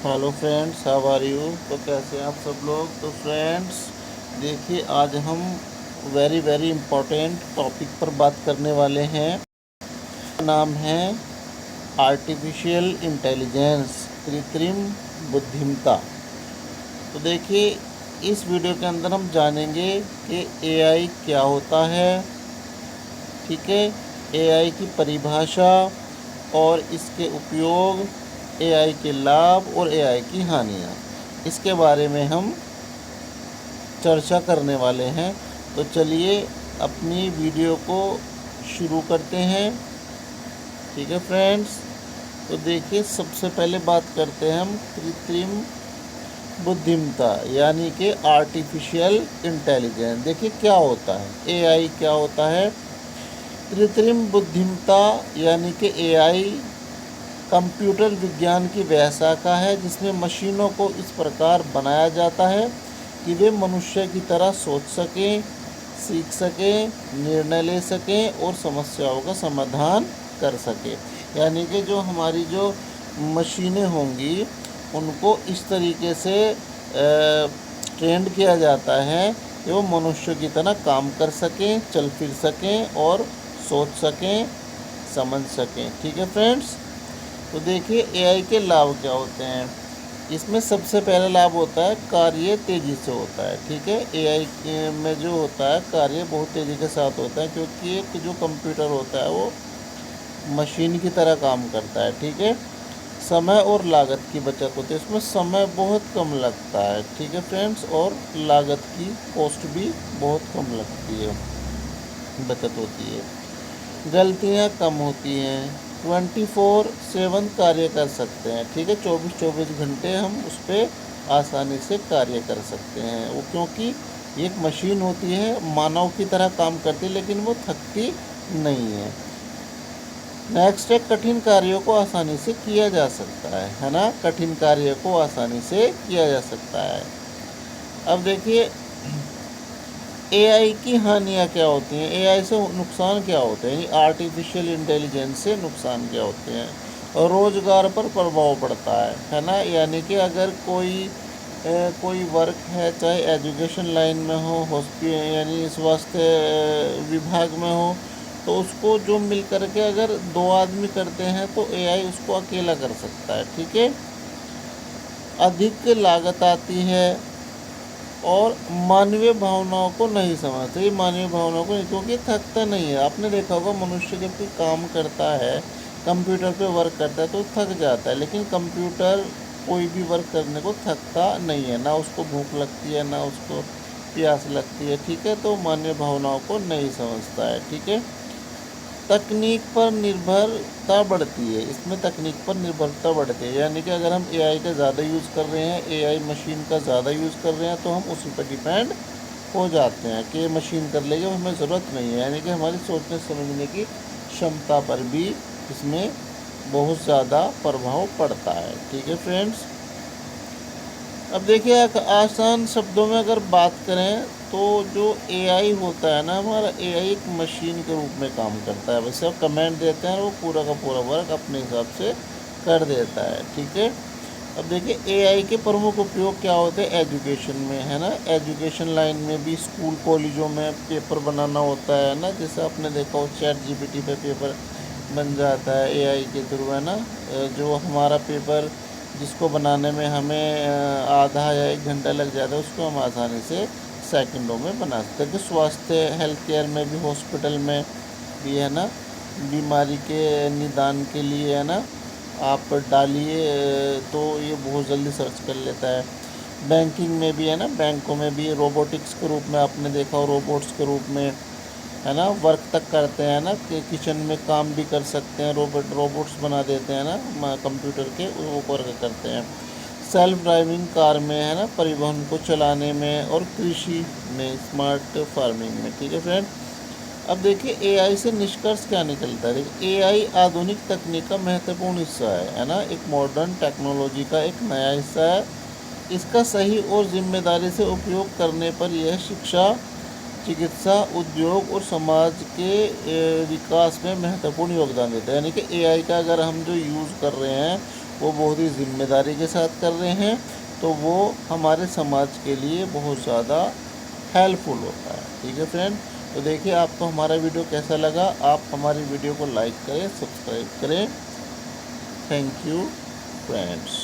Hello friends, how are you. तो कैसे हैं आप सब लोग। तो फ्रेंड्स देखिए, आज हम वेरी वेरी इम्पोर्टेंट टॉपिक पर बात करने वाले हैं। नाम है आर्टिफिशियल इंटेलिजेंस, कृत्रिम बुद्धिमत्ता। तो देखिए, इस वीडियो के अंदर हम जानेंगे कि एआई क्या होता है, ठीक है, एआई की परिभाषा और इसके उपयोग, एआई के लाभ और एआई की हानियाँ, इसके बारे में हम चर्चा करने वाले हैं। तो चलिए अपनी वीडियो को शुरू करते हैं। ठीक है फ्रेंड्स। तो देखिए, सबसे पहले बात करते हैं हम कृत्रिम बुद्धिमत्ता यानी कि आर्टिफिशियल इंटेलिजेंस। देखिए क्या होता है, एआई क्या होता है। कृत्रिम बुद्धिमत्ता यानी कि एआई कंप्यूटर विज्ञान की वह शाखा है जिसमें मशीनों को इस प्रकार बनाया जाता है कि वे मनुष्य की तरह सोच सकें, सीख सकें, निर्णय ले सकें और समस्याओं का समाधान कर सकें। यानी कि जो हमारी जो मशीनें होंगी उनको इस तरीके से ट्रेंड किया जाता है कि वो मनुष्य की तरह काम कर सकें, चल फिर सकें और सोच सकें, समझ सकें। ठीक है फ्रेंड्स। तो देखिए एआई के लाभ क्या होते हैं। इसमें सबसे पहला लाभ होता है कार्य तेज़ी से होता है। ठीक है, एआई में जो होता है कार्य बहुत तेज़ी के साथ होता है, क्योंकि एक जो कंप्यूटर होता है वो मशीन की तरह काम करता है। ठीक है, समय और लागत की बचत होती है, इसमें समय बहुत कम लगता है। ठीक है फ्रेंड्स, और लागत की कॉस्ट भी बहुत कम लगती है, बचत होती है। गलतियाँ कम होती हैं, 24/7 कार्य कर सकते हैं। ठीक है, 24 घंटे हम उस पर आसानी से कार्य कर सकते हैं। वो क्योंकि एक मशीन होती है, मानव की तरह काम करती है, लेकिन वो थकती नहीं है। नेक्स्ट है, कठिन कार्यों को आसानी से किया जा सकता है ना। कठिन कार्य को आसानी से किया जा सकता है। अब देखिए एआई की हानियाँ क्या होती हैं, एआई से नुकसान क्या होते हैं, आर्टिफिशियल इंटेलिजेंस से नुकसान क्या होते हैं। और रोज़गार पर प्रभाव पड़ता है ना। यानी कि अगर कोई वर्क है, चाहे एजुकेशन लाइन में हो, हॉस्पिटल यानी स्वास्थ्य विभाग में हो, तो उसको जो मिल करके अगर 2 आदमी करते हैं तो एआई उसको अकेला कर सकता है। ठीक है, अधिक लागत आती है और मानवीय भावनाओं को नहीं समझते। ये मानवीय भावनाओं को नहीं, क्योंकि थकता नहीं है। आपने देखा होगा मनुष्य जब कोई काम करता है, कंप्यूटर पे वर्क करता है तो थक जाता है, लेकिन कंप्यूटर कोई भी वर्क करने को थकता नहीं है। ना उसको भूख लगती है, ना उसको प्यास लगती है। ठीक है, तो मानवीय भावनाओं को नहीं समझता है। ठीक है, तकनीक पर निर्भरता बढ़ती है, इसमें तकनीक पर निर्भरता बढ़ती है। यानी कि अगर हम एआई का ज़्यादा यूज़ कर रहे हैं, एआई मशीन का ज़्यादा यूज़ कर रहे हैं, तो हम उसी पर डिपेंड हो जाते हैं कि मशीन कर लेगी, हमें ज़रूरत नहीं है। यानी कि हमारी सोचने समझने की क्षमता पर भी इसमें बहुत ज़्यादा प्रभाव पड़ता है। ठीक है फ्रेंड्स। अब देखिए आसान शब्दों में अगर बात करें तो जो एआई होता है ना, हमारा एआई एक मशीन के रूप में काम करता है। वैसे आप कमेंट देते हैं, वो पूरा का पूरा वर्क अपने हिसाब से कर देता है। ठीक है, अब देखिए एआई के प्रमुख उपयोग क्या होते हैं एजुकेशन में, है ना। एजुकेशन लाइन में भी, स्कूल कॉलेजों में पेपर बनाना होता है ना। जैसे आपने देखा हो चैट जीपीटी पे पेपर बन जाता है एआई के थ्रू, है ना। जो हमारा पेपर जिसको बनाने में हमें आधा या 1 घंटा लग जाता है, उसको हम आसानी से सेकंडों में बना सकते हैं। कि स्वास्थ्य हेल्थ केयर में भी, हॉस्पिटल में भी, है ना, बीमारी के निदान के लिए, है ना, आप डालिए तो ये बहुत जल्दी सर्च कर लेता है। बैंकिंग में भी, है ना, बैंकों में भी रोबोटिक्स के रूप में आपने देखा हो, रोबोट्स के रूप में, है ना, वर्क तक करते हैं ना, कि किचन में काम भी कर सकते हैं, रोबोट्स बना देते हैं ना, कंप्यूटर के वो वर्क करते हैं। सेल्फ ड्राइविंग कार में, है ना, परिवहन को चलाने में, और कृषि में, स्मार्ट फार्मिंग में। ठीक है फ्रेंड। अब देखिए एआई से निष्कर्ष क्या निकलता है। देखिए एआई आधुनिक तकनीक का महत्वपूर्ण हिस्सा है ना, एक मॉडर्न टेक्नोलॉजी का एक नया हिस्सा है। इसका सही और जिम्मेदारी से उपयोग करने पर यह शिक्षा, चिकित्सा, उद्योग और समाज के विकास में महत्वपूर्ण योगदान देता है। यानी कि एआई का अगर हम जो यूज़ कर रहे हैं वो बहुत ही ज़िम्मेदारी के साथ कर रहे हैं, तो वो हमारे समाज के लिए बहुत ज़्यादा हेल्पफुल होता है। ठीक है फ्रेंड, तो देखिए आपको हमारा वीडियो कैसा लगा। आप हमारी वीडियो को लाइक करें, सब्सक्राइब करें। Thank you friends.